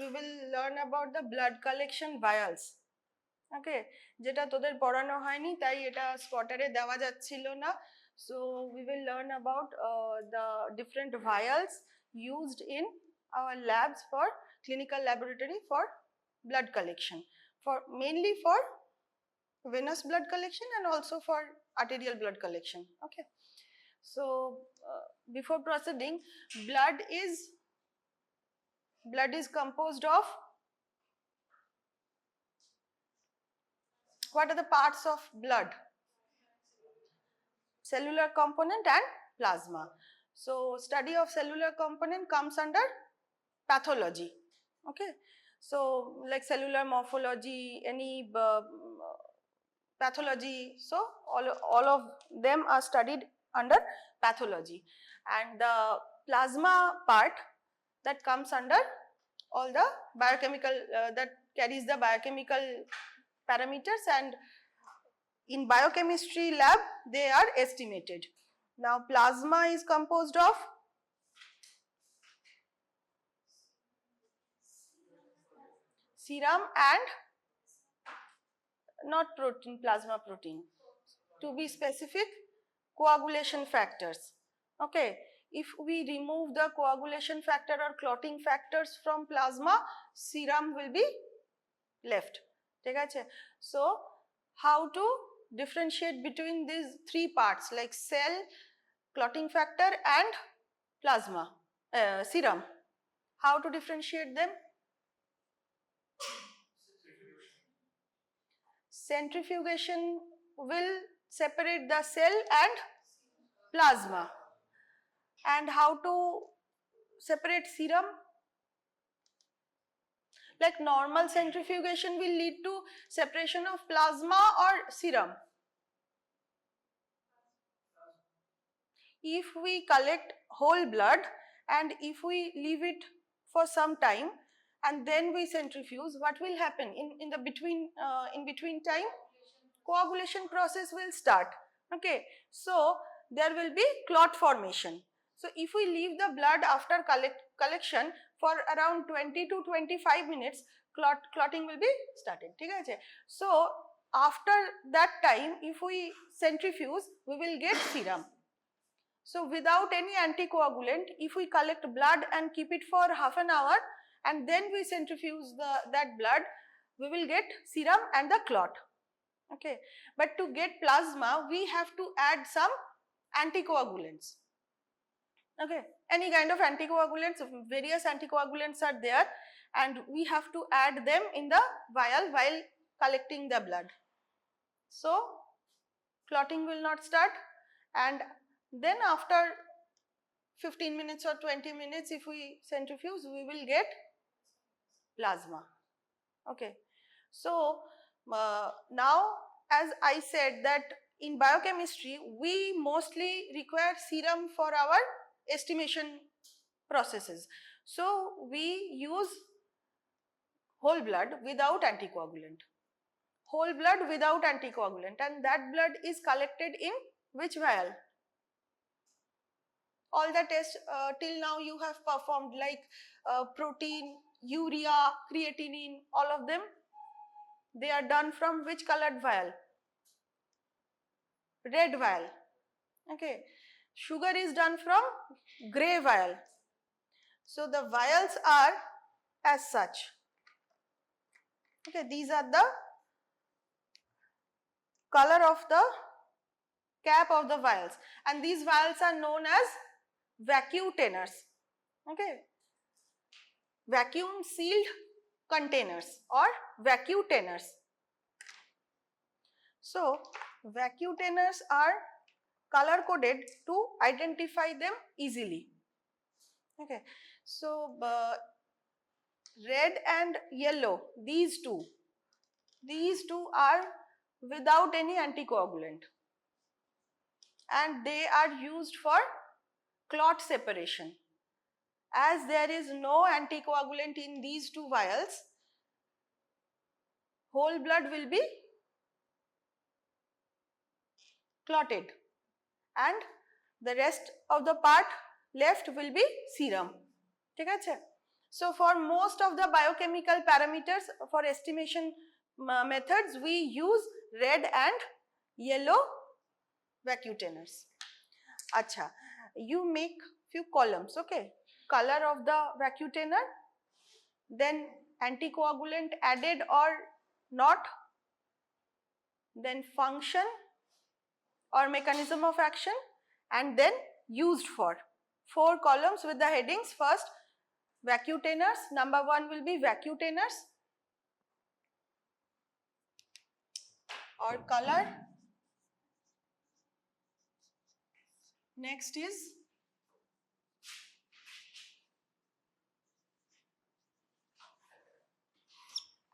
we will learn about the blood collection vials. Okay, যেটা তোদের পড়ানো হয়নি তাই এটা স্পটারে দেওয়া যাচ্ছিল না. So we will learn about the different vials used in our labs for clinical laboratory for blood collection, for mainly for venous blood collection and also for arterial blood collection. Okay, so before proceeding, blood is composed of, what are the parts of blood? Cellular component and plasma. So study of cellular component comes under pathology. Okay, so like cellular morphology, any pathology, so all of them are studied under pathology, and the plasma part that comes under all the biochemical that carries the biochemical parameters, and in biochemistry lab they are estimated. Now plasma is composed of serum and not protein, plasma protein, to be specific, coagulation factors. Okay, if we remove the coagulation factor or clotting factors from plasma, serum will be left. ঠিক আছে? So how to differentiate between these three parts like cell, clotting factor and plasma, serum? How to differentiate them? Centrifugation will separate the cell and plasma. And how to separate serum? Like normal centrifugation will lead to separation of plasma or serum. If we collect whole blood and if we leave it for some time and then we centrifuge, what will happen in between time? Coagulation process will start. Okay, so there will be clot formation. So if we leave the blood after collection for around 20 to 25 minutes, clotting will be started. ঠিক আছে? So after that time, if we centrifuge, we will get serum. So without any anticoagulant, if we collect blood and keep it for half an hour and then we centrifuge that blood, we will get serum and the clot. Okay, but to get plasma, we have to add some anticoagulants. Okay, any kind of anticoagulants, various anticoagulants are there, and we have to add them in the vial while collecting the blood. So clotting will not start, and then after 15 minutes or 20 minutes, if we centrifuge, we will get plasma. Okay, so now as I said that in biochemistry we mostly require serum for our estimation processes. So we use whole blood without anticoagulant. Whole blood without anticoagulant, and that blood is collected in which vial? All the tests till now you have performed, like protein, urea, creatinine, all of them, they are done from which colored vial? Red vial. Okay, sugar is done from gray vial. So the vials are as such. Okay, these are the color of the cap of the vials, and these vials are known as vacuum-tenors. Okay, vacuum sealed containers or vacuum-tenors. So vacuum-tenors are color coded to identify them easily. Okay, so red and yellow, these two are without any anticoagulant, and they are used for clot separation. As there is no anticoagulant in these two vials, whole blood will be clotted and the rest of the part left will be serum. ঠিক আছে? So for most of the biochemical parameters for estimation methods, we use red and yellow vacuum-tenors. Acha, you make few columns, okay? Color of the vacuum-tenor, then anticoagulant added or not, then function or mechanism of action, and then used for. 4 columns with the headings. First, vacuum-tenors. Number 1 will be vacuum-tenors or color. Next is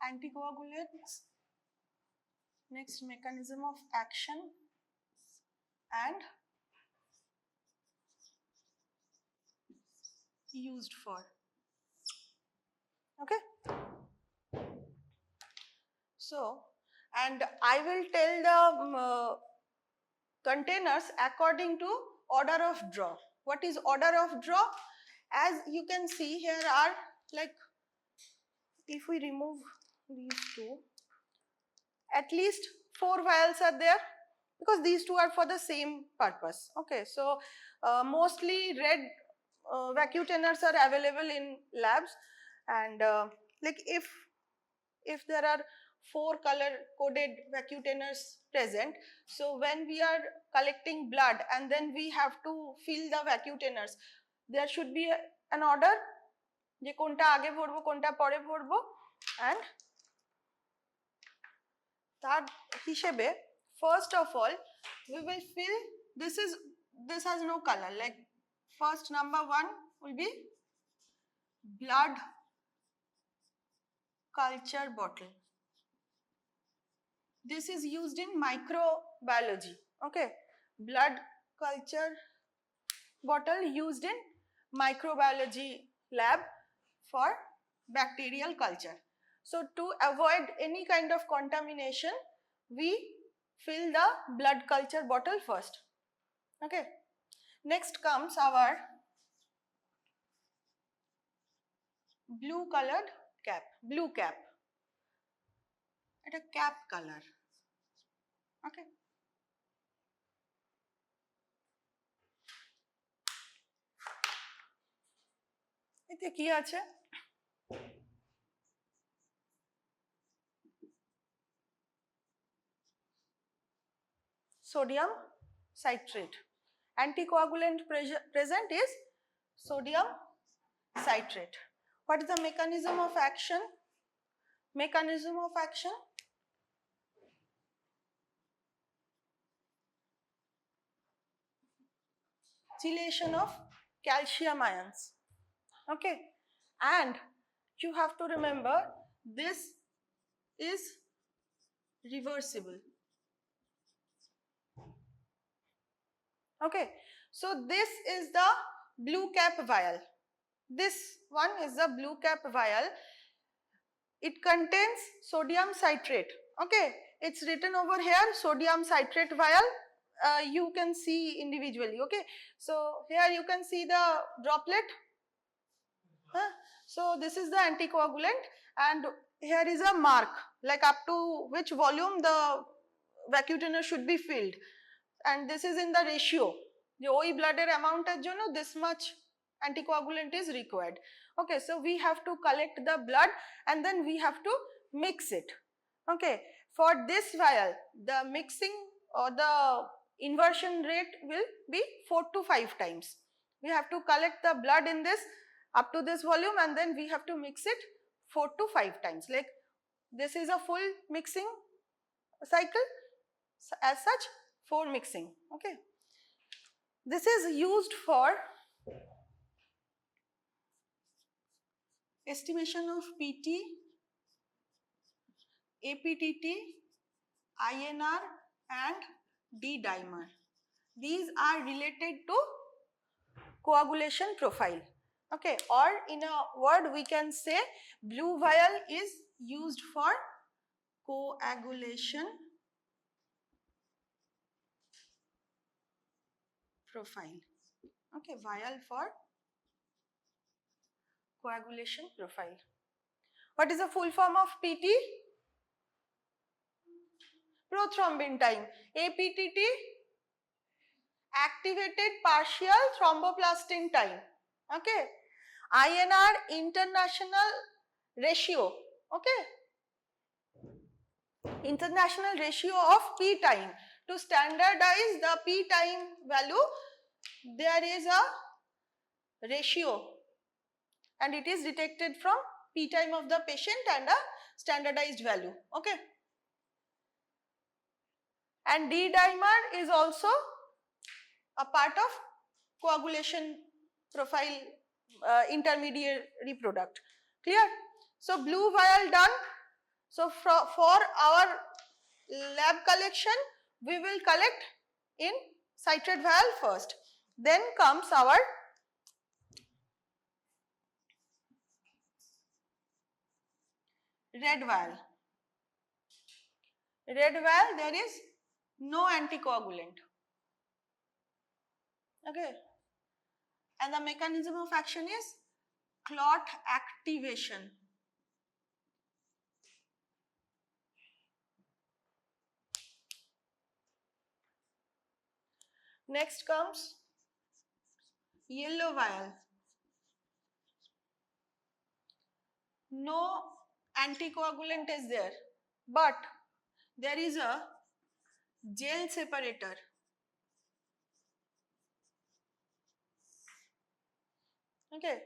anticoagulants. Next, mechanism of action and used for. Okay. So, and I will tell the containers according to order of draw. What is order of draw? As you can see, here are, like, if we remove these two, at least 4 vials are there, because these two are for the same purpose. Okay, so mostly red vacuum-tenors are available in labs, and like if there are 4 color coded vacuum-tenors present, so when we are collecting blood and then we have to fill the vacuum-tenors, there should be an order je konta age bhorbo konta pore bhorbo, and tar hishebe first of all we will fill. This has no color, like first number 1 will be blood culture bottle. This is used in microbiology. Okay, blood culture bottle used in microbiology lab for bacterial culture. So to avoid any kind of contamination, we fill the blood culture bottle first. Okay, next comes our blue colored cap, blue cap, at a cap color. Okay, এতে কি আছে? Sodium citrate. Anticoagulant present is sodium citrate. What is the mechanism of action? Mechanism of action, chelation of calcium ions. Okay, and you have to remember this is reversible. Okay, so this is the blue cap vial. This one is the blue cap vial. It contains sodium citrate. Okay, it's written over here, sodium citrate vial. You can see individually. Okay, so here you can see the droplet. So this is the anticoagulant, and here is a mark, like up to which volume the vacuum should be filled, and this is in the ratio. The OE blood amount er jonno this much anticoagulant is required. Okay, so we have to collect the blood and then we have to mix it. Okay, for this vial the mixing or the inversion rate will be 4 to 5 times. We have to collect the blood in this up to this volume and then we have to mix it 4 to 5 times. Like this is a full mixing cycle, as such 4 mixing. Okay, this is used for estimation of PT, APTT, INR and D-dimer. These are related to coagulation profile. Okay, or in a word we can say blue vial is used for coagulation profile. Okay, vial for coagulation profile. What is the full form of PT? Prothrombin time. APTT, activated partial thromboplastin time. Okay. INR, international ratio. Okay. International ratio of P time. To standardize the P time value, there is a ratio and it is detected from P time of the patient and a standardized value. Okay. And D dimer is also a part of coagulation profile intermediary product. Clear? So blue vial done. So for our lab collection, we will collect in citrate vial first. Then comes our red vial. Red vial, there is no anticoagulant. Okay. And the mechanism of action is clot activation. Next comes yellow vial. No anticoagulant is there, but there is a gel separator. Okay.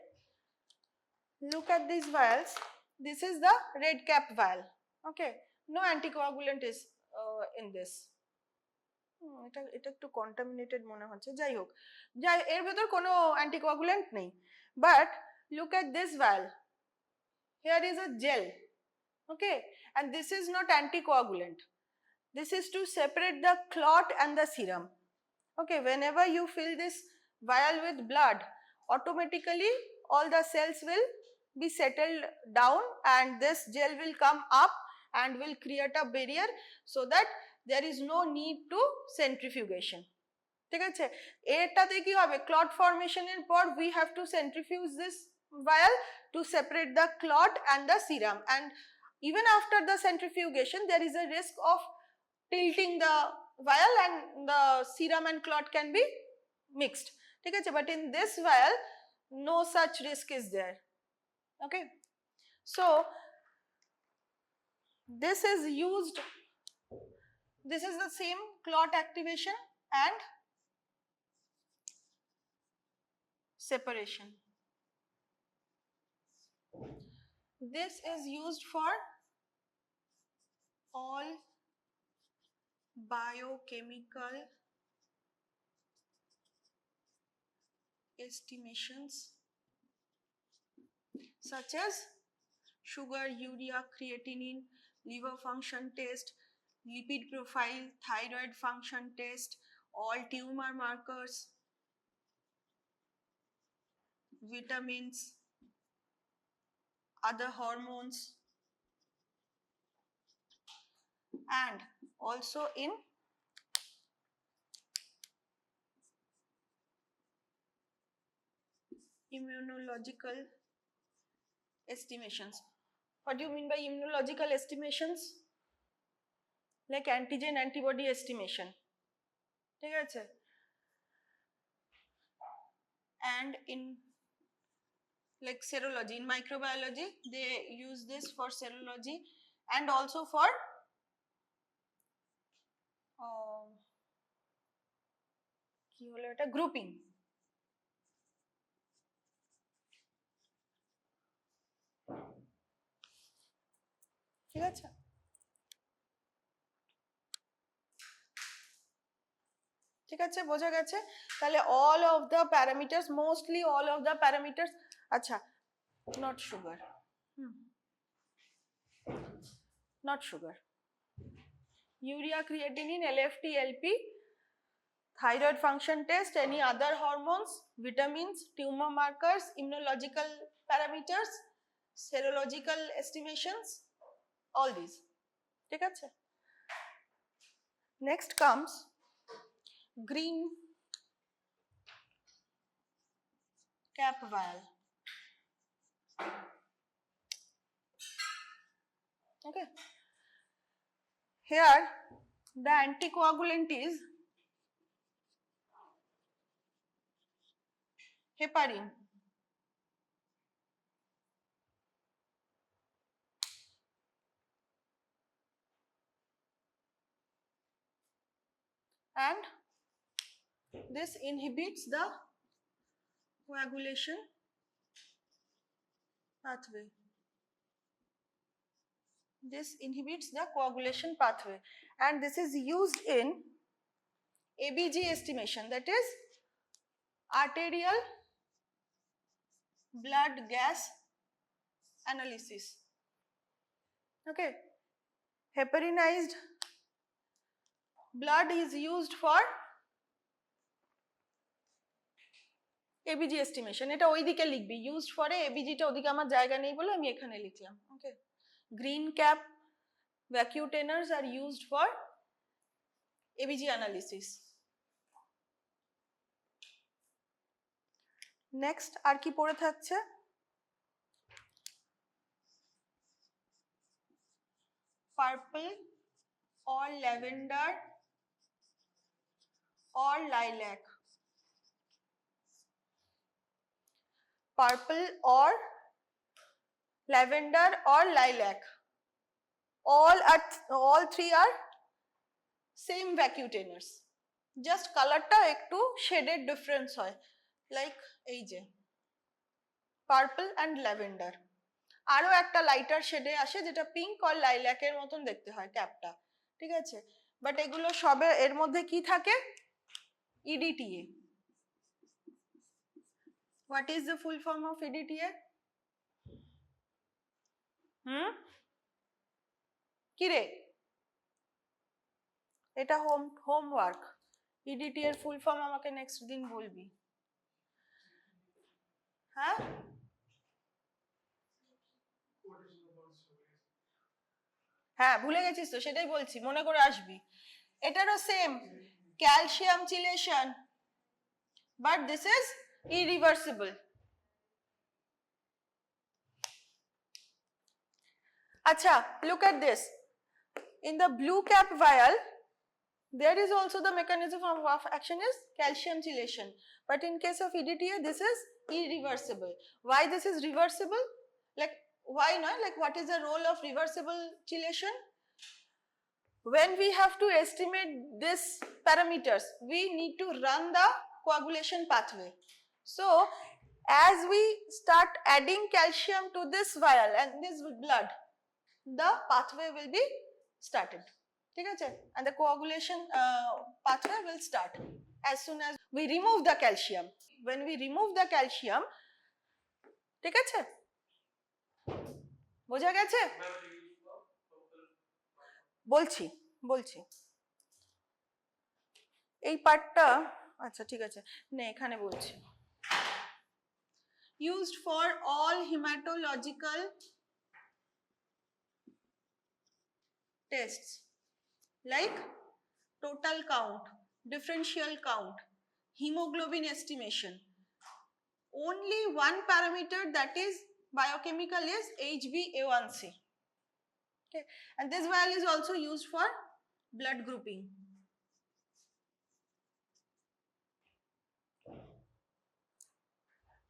Look at these vials. This is the red cap vial. Okay. No anticoagulant is in this. এটা একটু contaminated মনে হচ্ছে, যাই হোক, এর ভেতর কোনো anticoagulant নেই, but look at this vial. Here is a gel. Okay, and this is not anticoagulant. This is to separate the clot and the serum. Okay, whenever you fill this vial with blood, automatically all the cells will be settled down and this gel will come up and will create a barrier so that there is no need to centrifugation. ঠিক আছে, এটাতে কি হবে, clot formation এর পর we have to centrifuge this vial to separate the clot and the serum, and even after the centrifugation there is a risk of tilting the vial and the serum and clot can be mixed. ঠিক আছে, but in this vial no such risk is there. Okay, so this is used, this is the same clot activation and separation. This is used for all biochemical estimations such as sugar, urea, creatinine, liver function test, lipid profile, thyroid function test, all tumor markers, vitamins, other hormones, and also in immunological estimations. What do you mean by immunological estimations? Like antigen antibody estimation. ঠিক আছে, and in like serology, in microbiology they use this for serology and also for কি হলো এটা, grouping. ঠিক আছে, ঠিক আছে, বোঝা গেছে তাহলে all of the parameters, mostly all of the parameters. আচ্ছা, not sugar, not sugar, urea, creatinine, LFT, LP, thyroid function test, any other hormones, vitamins, tumor markers, immunological parameters, serological estimations, all these. ঠিক আছে, next comes green cap vial. Okay. Here the anticoagulant is heparin. And this inhibits the coagulation pathway. This inhibits the coagulation pathway, and this is used in ABG estimation, that is arterial blood gas analysis. Okay, heparinized blood is used for ABG estimation. এটা ওইদিকে লিখবি, used for ABG টা ওদিকে আমার জায়গা নেই বলে আমি এখানে লিখলাম। Okay, green cap vacutainers are used for ABG analysis. Next আর কি পড়ে থাকছে? Purple or lavender or lilac. Purple or lavender or lilac. All three are same vacutainers. Just color টা একটু shaded difference হয়, like এই যে পার্পল অ্যান্ড ল্যাভেন্ডার। আরো একটা লাইটার শেডে আসে যেটা পিঙ্ক আর লাইল্যাকের মতন দেখতে হয় ক্যাপটা, ঠিক আছে? বাট এগুলো সবে এর মধ্যে কি থাকে? EDTA. What is the full form of EDTA? কি রে, এটা হোমওয়ার্ক। EDTA এর ফুল ফর্ম আমাকে নেক্সট দিন বলবি, হ্যাঁ? হ্যাঁ ভুলে গেছিস তো, সেটাই বলছি, মনে করে আসবি। এটারও same calcium chelation, but this is irreversible. Acha, look at this. In the blue cap vial, there is also the mechanism of action is calcium chelation, but in case of EDTA, this is irreversible. Why this is reversible? Like why not? Like what is the role of reversible chelation? When we have to estimate this parameters, we need to run the coagulation pathway. So as we start adding calcium to this vial and this blood, the pathway will be started, ঠিক আছে? And the coagulation pathway will start as soon as we remove the calcium. When we remove the calcium, ঠিক আছে? বোঝা গেছে? বলছি এই পার্টটা, আচ্ছা ঠিক আছে, না এখানে বলছি। Used for all hematological tests like total count, differential count, hemoglobin estimation. Only one parameter that is biochemical is HbA1c. Okay, and this value is also used for blood grouping.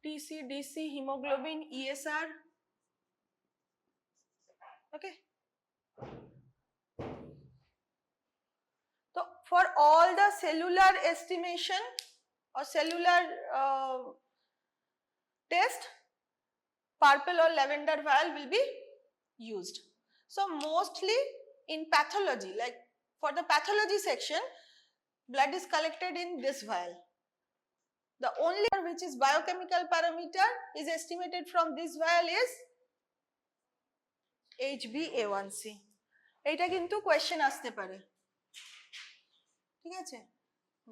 TC, DC, hemoglobin, ESR. Okay. So for all the cellular estimation or cellular test, purple or lavender vial will be used. So mostly in pathology, like for the pathology section, blood is collected in this vial. The only which is biochemical parameter is estimated from this vial is HbA1c. এটা কিন্তু question আসতে পারে, ঠিক আছে?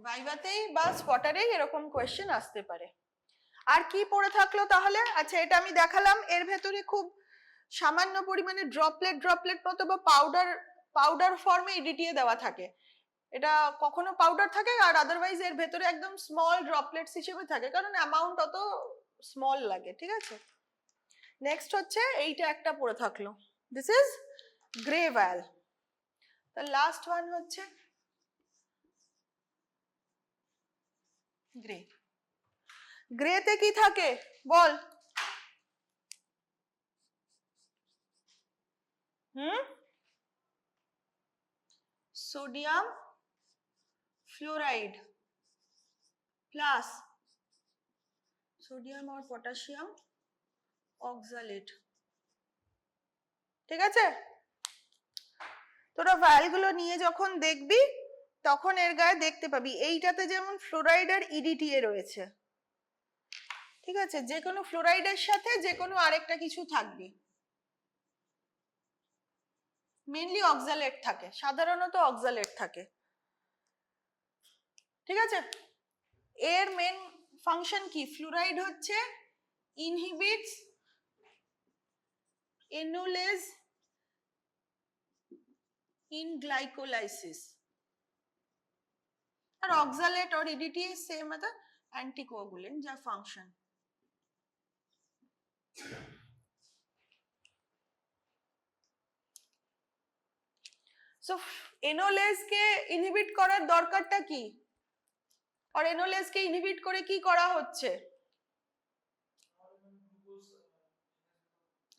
ভাইভাতেই বা স্পটারেই এরকম question আসতে পারে। আর কি পড়ে থাকলো তাহলে? আচ্ছা এটা আমি দেখালাম, এর ভেতরে খুব সামান্য পরিমাণে ড্রপলেট মতো বা পাউডার ফর্মে EDTA দেওয়া থাকে। এটা কখনো পাউডার থাকে আর আদারওয়াইজ এর ভেতরে একদম স্মল ড্রপলেটস হিসেবে থাকে, কারণ অ্যামাউন্ট অত স্মল লাগে, ঠিক আছে? নেক্সট হচ্ছে এইটা একটা পড়ে থাকলো, this is grey val. The last one হচ্ছে গ্রে। গ্রেতে কি থাকে বল? সোডিয়াম ফ্লোরাইড প্লাস সোডিয়াম আর পটাশিয়াম অক্সালেট। ঠিক আছে, তোরা ভায়ালগুলো নিয়ে যখন দেখবি তখন এর গায়ে দেখতে পাবি এইটাতে যেমন ফ্লোরাইড আর ইডিটিএ রয়েছে। ঠিক আছে, যে কোনো ফ্লোরাইডের সাথে যে কোনো আরেকটা কিছু থাকবে, মেইনলি অক্সালেট থাকে, সাধারণত অক্সালেট থাকে। ঠিক আছে, এর মেন ফাংশন কি? ফ্লোরাইড হচ্ছে ইনহিবিটস এনোলেজ ইন গ্লাইকোলাইসিস, আর অক্সালেট और EDTA सेम है, एंटीकोगुलेंट जा फंक्शन। सो एनोलेज के इनहिबिट করার দরকারটা কি, আর এনোলেজ কে ইনহিবিট করে কি করা হচ্ছে?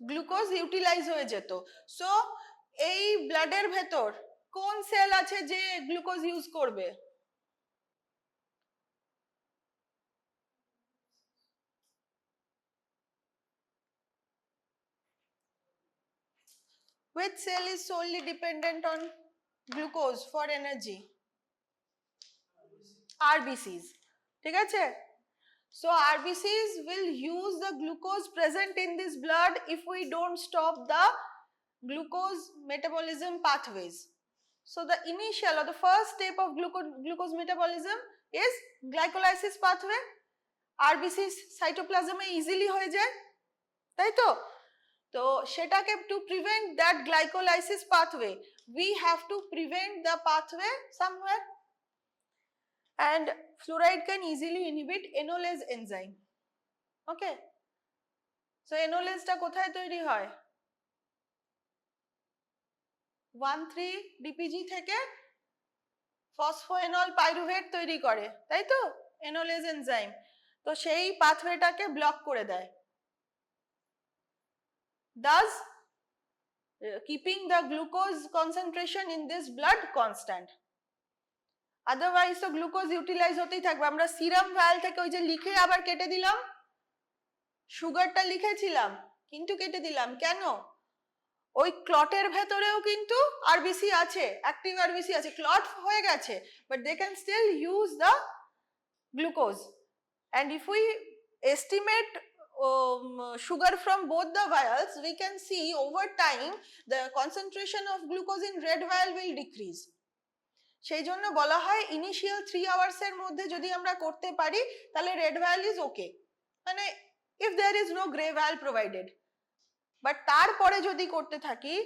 গ্লুকোজ ইউটিলাইজ হয়ে যেত। সো এই ব্লাডের ভেতর কোন সেল আছে যে গ্লুকোজ ইউজ করবে? Which cell is solely dependent on glucose for energy? RBCs. ঠিক আছে, so RBCs will use the glucose present in this blood if we don't stop the glucose metabolism pathways. So the initial or the first step of glucose metabolism is glycolysis pathway. RBCs cytoplasm e easily হয়ে যায়, তাই তো? তো সেটাকে to prevent that glycolysis pathway we have to prevent the pathway somewhere, and fluoride can easily inhibit enolase enzyme. Okay, so enolase টা কোথায় তৈরি হয়? 1,3-DPG থেকে ফসফোএনল পাইরুভেট তৈরি করে, তাই তো এনোলেজ এনজাইম। তো সেই পাথওয়েটাকে ব্লক করে দেয়, thus keeping the glucose concentration in this blood constant. Otherwise তো গ্লুকোজ ইউটিলাইজ হতেই থাকবে। আমরা সিরাম ভায়াল থেকে ওই যে লিখে আবার কেটে দিলাম, সুগারটা লিখেছিলাম কিন্তু কেটে দিলাম কেন? ওই ক্লটের ভেতরেও কিন্তু আরবিসি আছে, অ্যাক্টিভ আরবিসি আছে, ক্লট হয়ে গেছে, but they can still use the glucose. And if we estimate sugar from both the vials, we can see over time the concentration of glucose in red vial will decrease. সেই জন্য বলা হয় initial 3 hours এর মধ্যে যদি আমরা করতে পারি তাহলে রেড ভায়াল ইজ ওকে, মানে if there is no grey vial provided. But তারপরে যদি করতে থাকি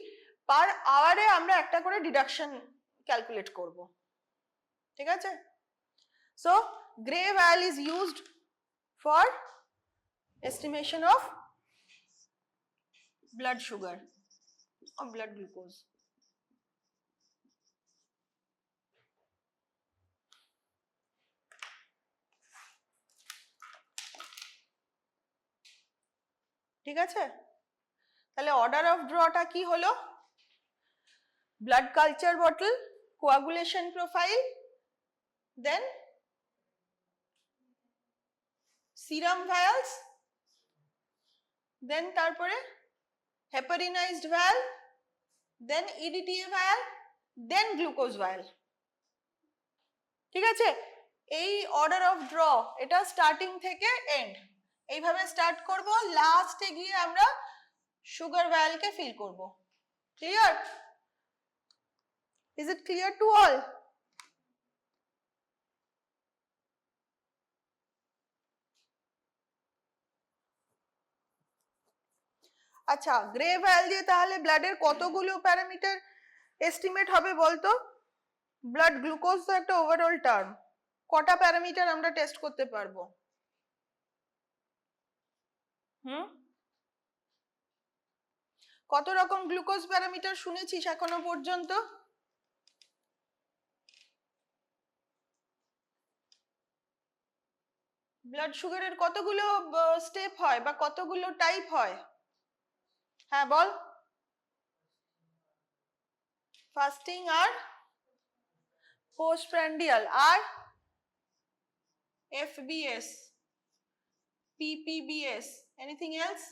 পার আওয়ারে আমরা একটা করে ডিডাকশন ক্যালকুলেট করব। ঠিক আছে, so grey ভায়াল is used for estimation of blood sugar or blood glucose. ঠিক আছে, তাহলে অর্ডার অফ ড্রটা কি হলো? Blood culture bottle, coagulation profile, then serum vials, then তারপরে হেপারিনাইজড ভায়াল, দেন ইডিটিএ ভায়াল, দেন গ্লুকোজ ভায়াল। ঠিক আছে, এই অর্ডার অফ ড্র এটা স্টার্টিং থেকে এন্ড এইভাবে স্টার্ট করব, লাস্টে গিয়ে আমরা সুগার ভায়ালকে ফিল করব। Clear? Is it clear to all? আচ্ছা, গ্রে ভায়াল দিয়ে তাহলে ব্লাডের কতগুলো প্যারামিটার এস্টিমেট হবে বলতো? ব্লাড গ্লুকোজ তো একটা ওভারঅল টার্ম, কটা প্যারামিটার আমরা টেস্ট করতে পারবো? কত রকম গ্লুকোজ প্যারামিটার শুনেছিস এখনো পর্যন্ত? ব্লাড সুগারের কতগুলো স্টেপ হয় বা কতগুলো টাইপ হয়? হ্যাঁ বল। ফাস্টিং আর পোস্টপ্রান্ডিয়াল আর FBS, PPBS, এনিথিং এলস?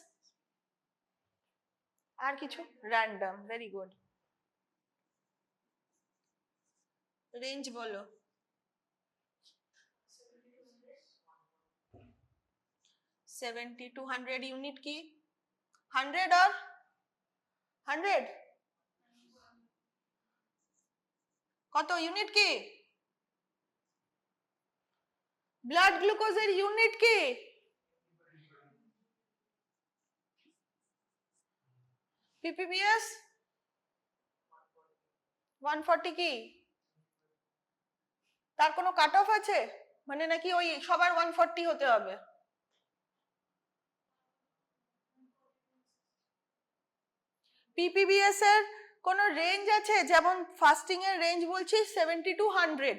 আর কিছু? Random, very good. রেঞ্জ বলো। 70 to 100 ইউনিট কি? 100 or 100? কত ইউনিট কি? ব্লাড গ্লুকোজের ইউনিট কি? PPBS 140 কি? তার কোনো কাট অফ আছে? মানে নাকি ওই সবার 140 হতে হবে? PPBS এর কোনো রেঞ্জ আছে? যেমন ফাস্টিং এর রেঞ্জ বলছি 70 to 100,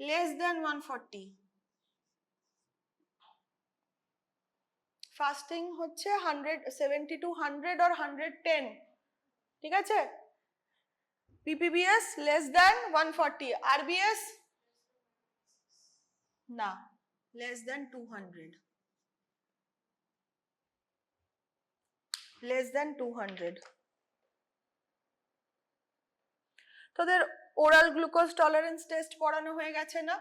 less than 140। ফাস্টিং হচ্ছে 70 to 100 or 110, ঠিক আছে? PPBS less than 140, RBS না, less than 200, less than 200। তোদের ওরাল গ্লুকোজ টলারেন্স টেস্ট পড়ানো হয়ে গেছে না?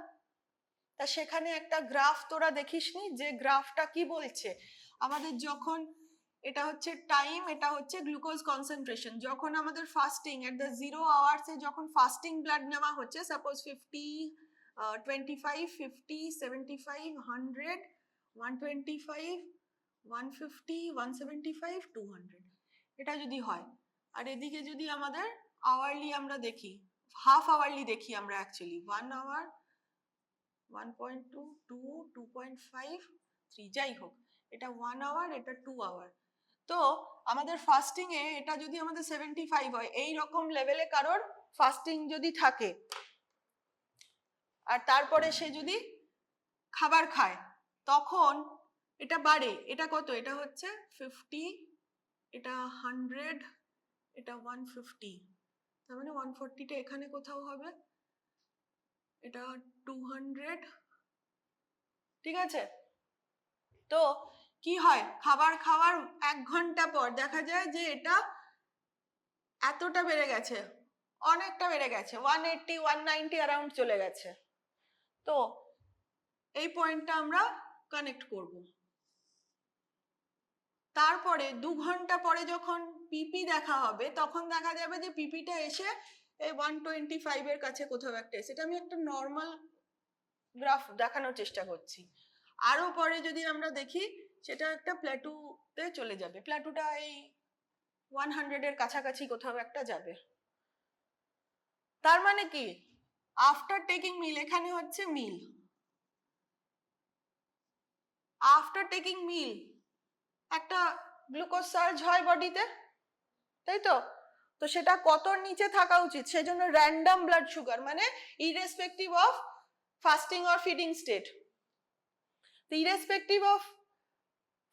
তা সেখানে একটা গ্রাফ তোরা দেখিসনি? যে গ্রাফটা কি বলছে আমাদের, যখন এটা হচ্ছে টাইম, এটা হচ্ছে গ্লুকোজ কনসেন্ট্রেশন, যখন আমাদের ফাস্টিং এট দ্য 0 আওয়ার্সে যখন ফাস্টিং ব্লাড নেওয়া হচ্ছে, সাপোজ 50, 25, 50, 75, 100, 125, 150, 175, 200, এটা যদি হয়, আর এদিকে যদি আমাদের আওয়ারলি আমরা দেখি, হাফ আওয়ারলি দেখি আমরা, অ্যাকচুয়ালি 1 আওয়ার, 1.2, 2, 2.5, 3, যাই হোক, এটা 1 আওয়ার, এটা 2 আওয়ার। তো আমাদের ফাস্টিং এ এটা যদি আমাদের 75 হয়, এই রকম লেভেলে কারোর ফাস্টিং যদি থাকে, আর তারপরে সে যদি খাবার খায়, তখন এটা বাড়ে। এটা কত? এটা হচ্ছে 50, এটা 100, এটা 150, তার মানে 140টা এখানে কোথাও হবে, এটা 200, ঠিক আছে? তো কি হয়, খাবার খাওয়ার 1 ঘন্টা পর দেখা যায় যে এটা এতটা বেড়ে গেছে, অনেকটা বেড়ে গেছে, 180, 190 অ্যারাউন্ড চলে গেছে। তো এই পয়েন্টটা আমরা কানেক্ট করব। তারপরে 2 ঘন্টা পরে যখন পিপি দেখা হবে, তখন দেখা যাবে যে পিপিটা এসে এই 125 এর কাছে কোথাও একটা এসে, এটা আমি একটা নর্মাল গ্রাফ দেখানোর চেষ্টা করছি। আরো পরে যদি আমরা দেখি, সেটা একটা প্ল্যাটুতে চলে যাবে, প্ল্যাটুটা এই 100 এর কাছাকাছি কোথাও একটা যাবে। তার মানে কি, আফটার টেকিং মিল, এখানে হচ্ছে মিল, আফটার টেকিং মিল একটা গ্লুকোজ সার্জ হয় বডিতে, তাই তো? তো সেটা কতর নিচে থাকা উচিত? সেজন্য র্যান্ডম ব্লাড সুগার, মানে irrespective of fasting or feeding state. তো irrespective of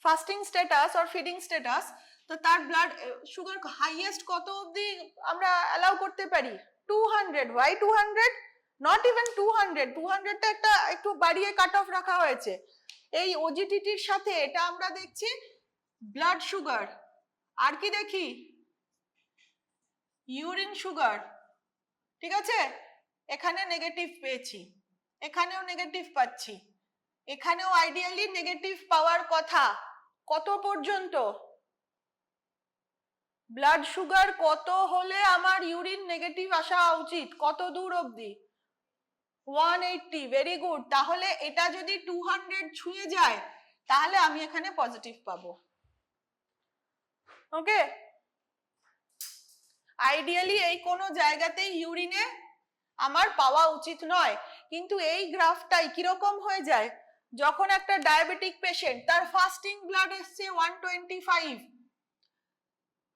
fasting status or feeding status, তো তার ব্লাড সুগার হাইয়েস্ট কত অবধি আমরা অ্যালাউ করতে পারি? 200। ওয়াই 200? নট ইভেন 200, 200টা একটা একটু বাড়িয়ে কাট অফ রাখা হয়েছে। এই ওজিটিটির সাথে এটা আমরা দেখছি ব্লাড সুগার, আর কি দেখি? ইউরিন সুগার, ঠিক আছে? এখানে নেগেটিভ পেয়েছি, এখানেও নেগেটিভ পাচ্ছি, এখানেও আইডিয়ালি নেগেটিভ পাওয়ার কথা। কত পর্যন্ত? ব্লাড সুগার কত হলে আমার ইউরিন নেগেটিভ আসা উচিত? কত দূর অবধি? 180, ভেরি গুড। তাহলে এটা যদি 200 ছুঁয়ে যায়, তাহলে আমি এখানে পজিটিভ পাবো। ওকে, আইডিয়ালি এই কোনো জায়গাতেই ইউরিনে আমার পাওয়া উচিত নয়, কিন্তু এই গ্রাফটাই কিরকম হয়ে যায়, যখন একটা ডায়াবেটিক পেশেন্ট তার ফাস্টিং ব্লাড এসছে 125,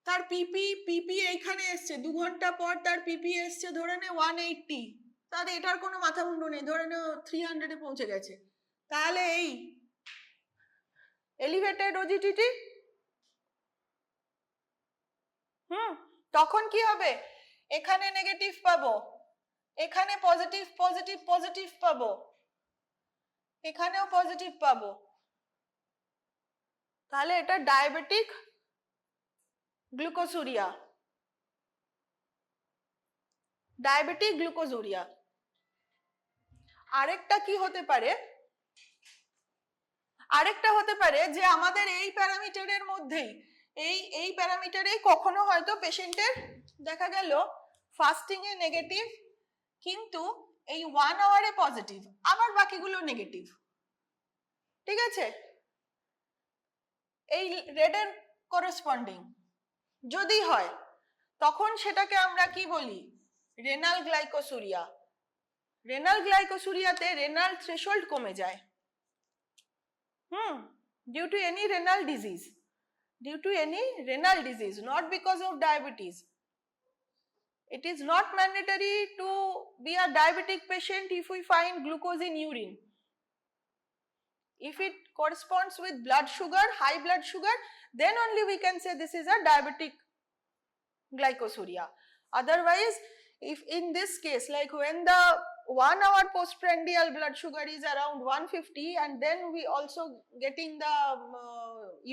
তার পিপি এইখানে এসছে 2 ঘন্টা পর তার পিপি এসছে ধরে নে 180, তার এটার কোনো মাথা মুন্ডু নেই, ধরে নে 300 পৌঁছে গেছে, তাহলে এই এলিভেটেড ওজিটিটি তখন কি হবে, এখানে নেগেটিভ পাবো, এখানে পজিটিভ পজিটিভ পজিটিভ পাবো, এখানেও পজিটিভ পাবো, তাহলে এটা ডায়াবেটিক গ্লুকোজুরিয়া, ডায়াবেটিক গ্লুকোজুরিয়া। আরেকটা কি হতে পারে, আরেকটা হতে পারে যে আমাদের এই প্যারামিটারের মধ্যেই এই প্যারামিটারেই কখনো হয়তো পেশেন্টের দেখা গেল ফাস্টিং এ নেগেটিভ কিন্তু এই 1 আওয়ারে পজিটিভ, আবার বাকিগুলো নেগেটিভ, ঠিক আছে, এই রেডের করেসপন্ডিং যদি হয় তখন সেটাকে আমরা কি বলি, রেনাল গ্লাইকোসুরিয়া। রেনাল গ্লাইকোসুরিয়াতে রেনাল থ্রেশহোল্ড কমে যায়, due to any renal disease, due to any renal disease, not because of diabetes. It is not mandatory to be a diabetic patient if we find glucose in urine. If it corresponds with blood sugar, high blood sugar, then only we can say this is a diabetic glycosuria. Otherwise, if in this case, like when the 1 hour postprandial blood sugar is around 150 and then we also getting the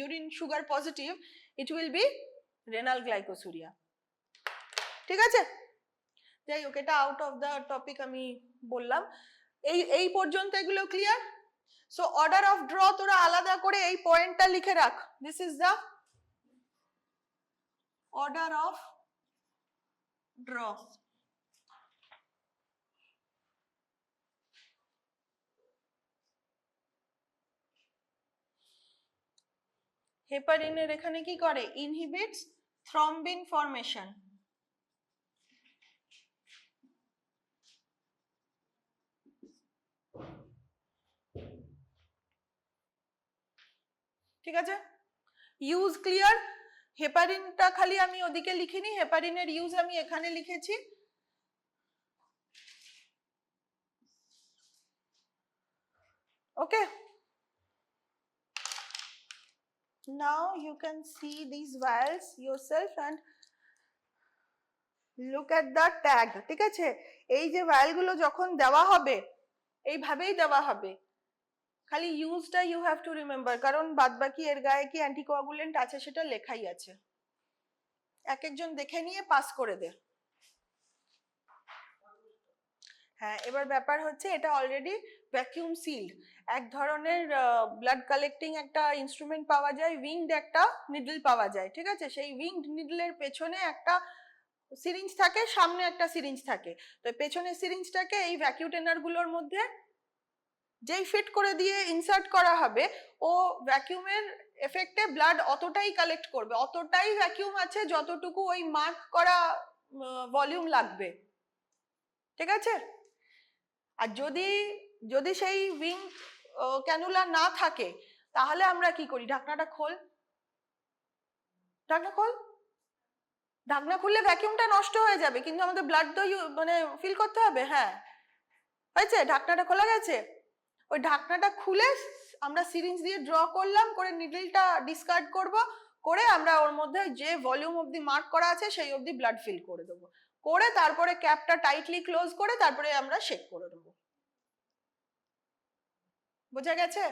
urine sugar positive, it will be renal glycosuria. ঠিক আছে, যাই হোক এটা out of the topic আমি বললাম, এই পর্যন্ত এগুলো clear. So order of draw তোরা আলাদা করে এই পয়েন্টটা লিখে রাখ, this is the order of draw. হেপারিনের এখানে কি করে, ইনহিবিটস থ্রম্বিন ফর্মেশন, ঠিক আছে, ইউজ ক্লিয়ার। হেপারিনটা খালি আমি ওদিকে লিখিনি, হেপারিনের ইউজ আমি এখানে লিখেছি। ওকে, now you can see these vials yourself and look at the tag, ঠিক আছে, এই যে ভায়াল গুলো যখন দেওয়া হবে এইভাবেই দেওয়া হবে, খালি ইউজটা ইউ হ্যাভ টু রিমেম্বার, কারণ বাদবাকি এর গায়ে কি অ্যান্টিকোয়াগুলেন্ট আছে সেটা লেখাই আছে, এক একজন দেখে নিয়ে পাস করে দে। হ্যাঁ, এবার ব্যাপার হচ্ছে এটা অলরেডি ভ্যাকিউম সিল্ড, এক ধরনের ব্লাড কালেক্টিং একটা ইনস্ট্রুমেন্ট পাওয়া যায়, উইংড একটা নিডল পাওয়া যায়, ঠিক আছে, সেই উইংড নিডলের পেছনে একটা সিরিঞ্জ থাকে, সামনে একটা সিরিঞ্জ থাকে, তো পেছনের সিরিঞ্জটাকে এই ভ্যাকিউটেনার গুলোর মধ্যে যেই ফিট করে দিয়ে ইনসার্ট করা হবে, ও ভ্যাকিউমের এফেক্টে ব্লাড অতটাই কালেক্ট করবে, অতটাই ভ্যাকিউম আছে যতটুকু ওই মার্ক করা ভলিউম লাগবে, ঠিক আছে। আর যদি সেই উইং ক্যানুলা না থাকে তাহলে আমরা কি করি, ঢাকনাটা খোল, ঢাকনা খোল, ঢাকনা খুললে ভ্যাকিউমটা নষ্ট হয়ে যাবে কিন্তু আমাদের ব্লাড তো মানে ফিল করতে হবে। হ্যাঁ হয়েছে, ঢাকনাটা খোলা গেছে, ওই ঢাকনাটা খুলে আমরা সিরিঞ্জ দিয়ে ড্র করলাম, করে নিডলটা ডিসকার্ড করব, করে আমরা ওর মধ্যে যে ভলিউম অবধি মার্ক করা আছে সেই অবধি ব্লাড ফিল করে দেবো, করে তারপরে ক্যাপটা টাইটলি ক্লোজ করে তারপরে আমরা শেক করে দেবো। বোঝা গেছে?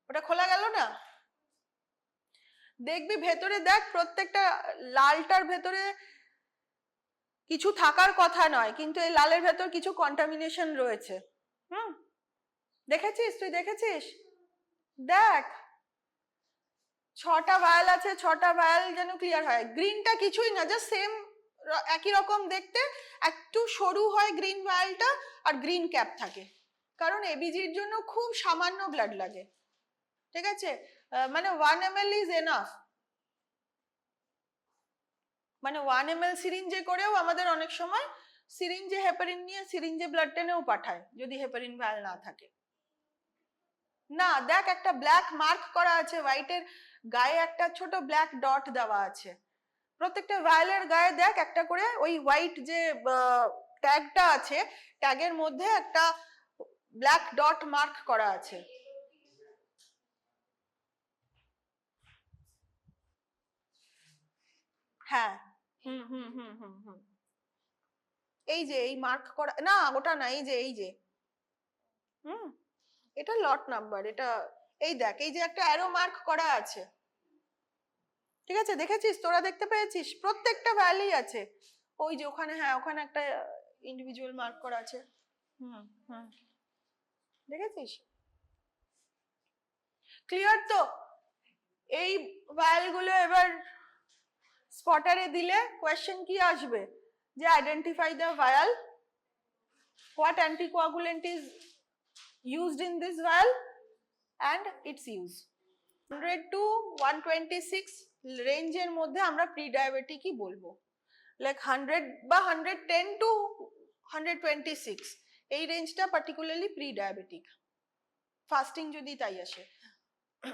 ওটা খোলা গেল না? দেখবি ভেতরে দেখ, প্রত্যেকটা লালটার ভেতরে কিছু থাকার কথা নয় কিন্তু এই লালের ভেতর কিছু কন্টামিনেশন রয়েছে। দেখেছিস? তুই দেখেছিস? দেখ 6টা ভায়াল আছে, 6টা ভায়াল যেন ক্লিয়ার হয়। গ্রিনটা কিছুই না, জাস্ট সেম একই রকম দেখতে, একটু সরু হয় গ্রিন ভায়ালটা আর গ্রিন ক্যাপ থাকে, কারণ এবিজির জন্য খুব সামান্য ব্লাড লাগে, ঠিক আছে, মানে 1 ml ইজ এনাফ, মানে 1 ml সিরিঞ্জে করেও আমাদের অনেক সময় সিরিঞ্জে হেপারিন নিয়ে সিরিঞ্জে ব্লাড টেনেও পাঠায় যদি হেপারিন ভায়াল না থাকে। না দেখ একটা ব্ল্যাক মার্ক করা আছে, হোয়াইটের গায়ে একটা ছোট ব্ল্যাক ডট দেওয়া আছে, প্রত্যেকটা ভায়োলের গায়ে দেখ একটা করে ওই হোয়াইট যে ট্যাগটা আছে, ট্যাগের মধ্যে একটা ব্ল্যাক ডট মার্ক করা আছে। হ্যাঁ, হুম হুম হুম হুম হুম, এই যে এই মার্ক করা, না ওটা না, এই যে হুম, এটা লট নাম্বার, এটা এই দেখ এই যে একটা অ্যারো মার্ক করা আছে, ঠিক আছে, দেখেছিস তোরা, দেখতে পেয়েছিস প্রত্যেকটা ভ্যালই আছে, ওই যে ওখানে, হ্যাঁ ওখানে একটা ইন্ডিভিজুয়াল মার্ক করা আছে, হুম হুম, দেখেছিস? ক্লিয়ার তো? এই ভ্যালগুলো এবার স্পটারে দিলে কোয়েশ্চেন কি আসবে, যে identify the ভায়াল, what anticoagulant is used in this vial and its use। 100 to 126 রেঞ্জের মধ্যে আমরা প্রি ডায়াবেটিকই বলবো, লাইক 100 বা 110 টু 126 এই রেঞ্জটা পার্টিকুলারলি প্রি ডায়াবেটিক, ফাস্টিং যদি তাই আসে।